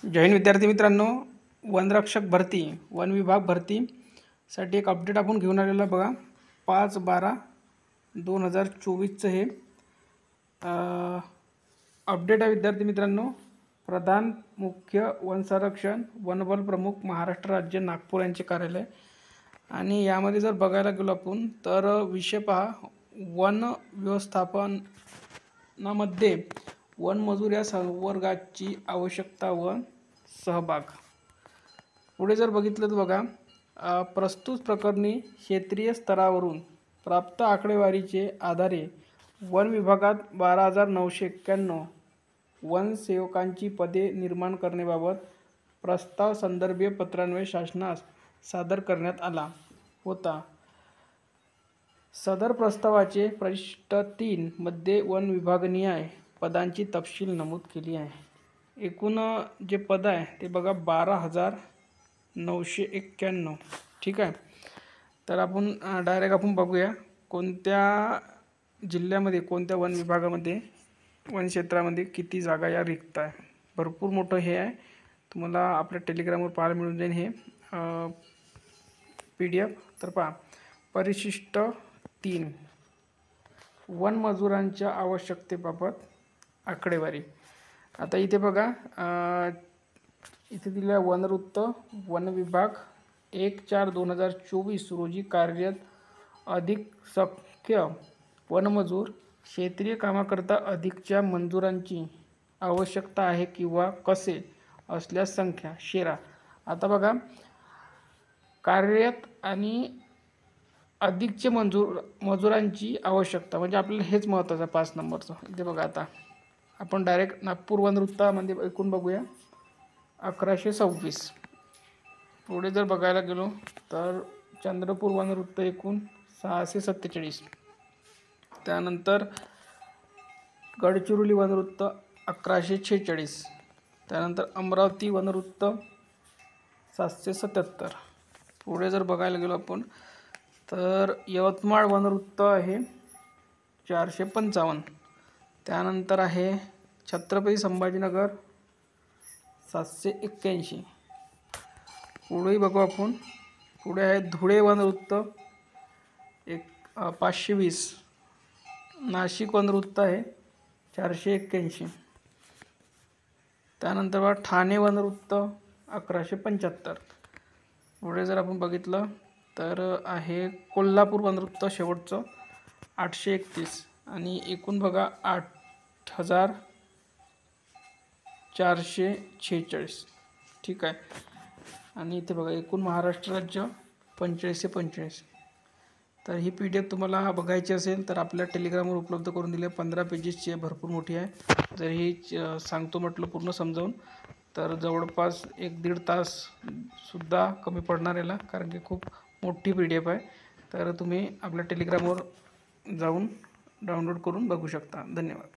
जय हिंद विद्यार्थी मित्रांनो, वनरक्षक भरती वन विभाग भरतीसाठी एक अपडेट आपण घेऊन आलेलो आहे बघा. 5/12/2024 हे अपडेट आहे विद्यार्थी मित्रांनो. प्रधान मुख्य वन संरक्षण वनबल प्रमुख महाराष्ट्र राज्य नागपूर यांचे कार्यालय. आणि यामध्ये जर बघायला गेलो आपण तर विषय पहा, वन व्यवस्थापनामध्ये वन मजूर या संवर्गाची आवश्यकता व सहभाग. पुढे जर बघितलं तर बघा, प्रस्तुत प्रकरणी क्षेत्रीय स्तरावरून प्राप्त आकडेवारीचे आधारे वन विभागात 12,991 वन सेवकांची पदे निर्माण करण्याबाबत प्रस्ताव संदर्भीय पत्रान्वये शासनास सादर करण्यात आला होता. सदर प्रस्तावाचे परिशिष्ट 3 मध्ये वन विभागनिहाय पदांची तपशील नमूद केली आहे. एकूण जे पद आहे ते बघा 12,991. ठीक आहे. तर आपण डायरेक्ट आपण बघूया कोणत्या जिल्ह्यामध्ये कोणत्या वन विभागामध्ये वन क्षेत्रामध्ये किती जागा या रिक्त आहे. भरपूर मोठं हे आहे, तुम्हाला आपल्या टेलिग्रामवर पाहायला मिळून जाईल हे PDF. तर पहा, परिशिष्ट 3 वन मजुरांच्या आवश्यकतेबाबत आकडेवारी. आता इथे बघा, इथे दिलेला वनवृत्त वन विभाग 1/4/2024 रोजी कार्यरत अधिक संख्य वनमजूर क्षेत्रीय कामाकरता अधिकच्या मजुरांची आवश्यकता आहे किंवा कसे असल्यास संख्या शेरा. आता बघा, कार्यरत आणि अधिकचे मजुरांची आवश्यकता म्हणजे आपल्याला हेच महत्त्वाचं आहे 5 नंबरचं. इथे बघा, आता आपण डायरेक्ट नागपूर वनवृत्तामध्ये एकूण बघूया 1126. पुढे जर बघायला गेलो तर चंद्रपूर वनवृत्त एकूण 647. त्यानंतर गडचिरोली वनवृत्त 1146. त्यानंतर अमरावती वनवृत्त 777. पुढे जर बघायला गेलो आपण तर यवतमाळ वनवृत्त आहे 455. त्यानंतर आहे छत्रपती संभाजीनगर 781. पुढेही बघू आपण, पुढे आहे धुळे वनवृत्त 520. नाशिक वनवृत्त आहे 481. त्यानंतर बघा ठाणे वनवृत्त 1175. पुढे जर आपण बघितलं तर आहे कोल्हापूर वनवृत्त शेवटचं 831. आणि एकूण बघा 8,446. ठीक आहे. आणि इथे बघा एकूण महाराष्ट्र राज्य 45/45. तर ही PDF तुम्हाला बघायची असेल तर आपल्या टेलिग्रामवर उपलब्ध करून दिली. 15 पेजेसची आहे, भरपूर मोठी आहे. जर ही सांगतो म्हटलं पूर्ण समजावून तर जवळपास 1-1.5 तास सुद्धा कमी पडणार याला, कारण की खूप मोठी PDF आहे. तर तुम्ही आपल्या टेलिग्रामवर जाऊन डाउनलोड करून बघू शकता. धन्यवाद.